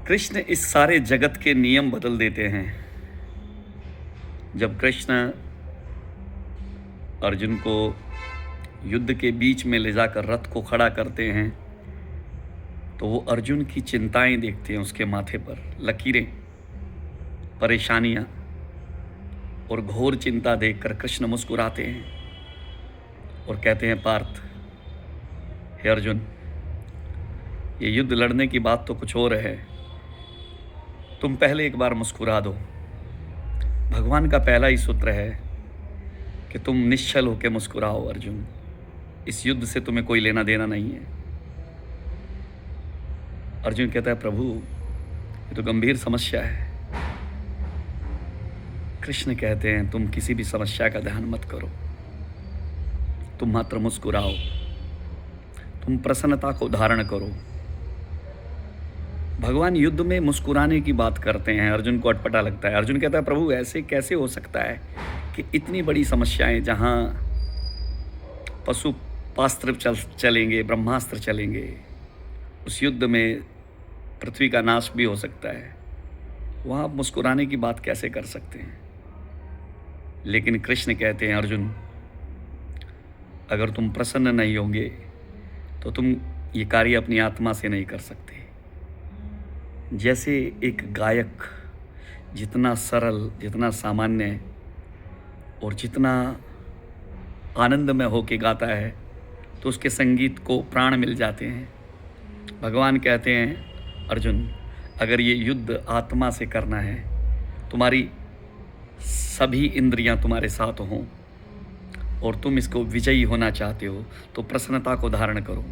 कृष्ण इस सारे जगत के नियम बदल देते हैं। जब कृष्ण अर्जुन को युद्ध के बीच में ले जाकर रथ को खड़ा करते हैं तो वो अर्जुन की चिंताएं देखते हैं, उसके माथे पर लकीरें, परेशानियां और घोर चिंता देखकर कृष्ण मुस्कुराते हैं और कहते हैं, पार्थ, हे अर्जुन, ये युद्ध लड़ने की बात तो कुछ और है, तुम पहले एक बार मुस्कुरा दो। भगवान का पहला ही सूत्र है कि तुम निश्चल होकर मुस्कुराओ अर्जुन, इस युद्ध से तुम्हें कोई लेना देना नहीं है। अर्जुन कहता है, प्रभु, ये तो गंभीर समस्या है। कृष्ण कहते हैं, तुम किसी भी समस्या का ध्यान मत करो, तुम मात्र मुस्कुराओ, तुम प्रसन्नता को धारण करो। भगवान युद्ध में मुस्कुराने की बात करते हैं। अर्जुन को अटपटा लगता है। अर्जुन कहता है, प्रभु, ऐसे कैसे हो सकता है कि इतनी बड़ी समस्याएं, जहां पशुपास्त्र चलेंगे, ब्रह्मास्त्र चलेंगे, उस युद्ध में पृथ्वी का नाश भी हो सकता है, वहां आप मुस्कुराने की बात कैसे कर सकते हैं? लेकिन कृष्ण कहते हैं, अर्जुन, अगर तुम प्रसन्न नहीं होंगे तो तुम ये कार्य अपनी आत्मा से नहीं कर सकते। जैसे एक गायक जितना सरल, जितना सामान्य और जितना आनंद में होके गाता है तो उसके संगीत को प्राण मिल जाते हैं। भगवान कहते हैं, अर्जुन, अगर ये युद्ध आत्मा से करना है, तुम्हारी सभी इंद्रियां तुम्हारे साथ हों और तुम इसको विजयी होना चाहते हो तो प्रसन्नता को धारण करो,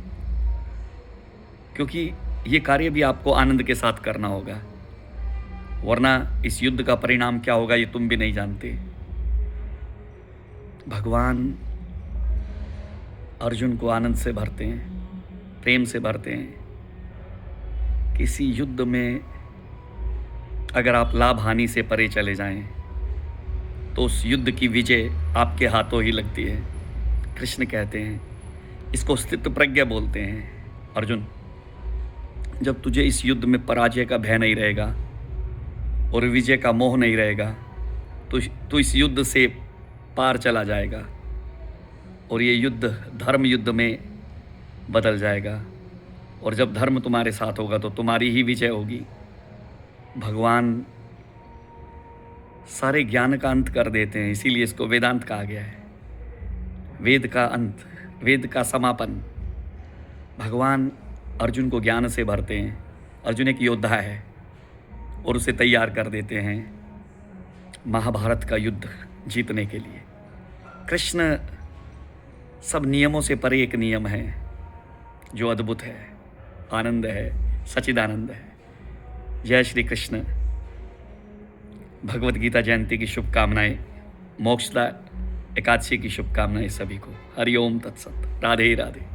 क्योंकि ये कार्य भी आपको आनंद के साथ करना होगा, वरना इस युद्ध का परिणाम क्या होगा ये तुम भी नहीं जानते। भगवान अर्जुन को आनंद से भरते हैं, प्रेम से भरते हैं। किसी युद्ध में अगर आप लाभ हानि से परे चले जाएं तो उस युद्ध की विजय आपके हाथों ही लगती है। कृष्ण कहते हैं, इसको स्थित प्रज्ञा बोलते हैं। अर्जुन, जब तुझे इस युद्ध में पराजय का भय नहीं रहेगा और विजय का मोह नहीं रहेगा तो इस युद्ध से पार चला जाएगा और ये युद्ध धर्म युद्ध में बदल जाएगा। और जब धर्म तुम्हारे साथ होगा तो तुम्हारी ही विजय होगी। भगवान सारे ज्ञान का अंत कर देते हैं, इसीलिए इसको वेदांत कहा गया है। वेद का अंत, वेद का समापन। भगवान अर्जुन को ज्ञान से भरते हैं। अर्जुन एक योद्धा है और उसे तैयार कर देते हैं महाभारत का युद्ध जीतने के लिए। कृष्ण सब नियमों से परे एक नियम है जो अद्भुत है, आनंद है, सच्चिदानंद है। जय श्री कृष्ण। भगवत गीता जयंती की शुभकामनाएं, मोक्षदा एकादशी की शुभकामनाएं सभी को। हरि ओम तत्सत। राधे राधे।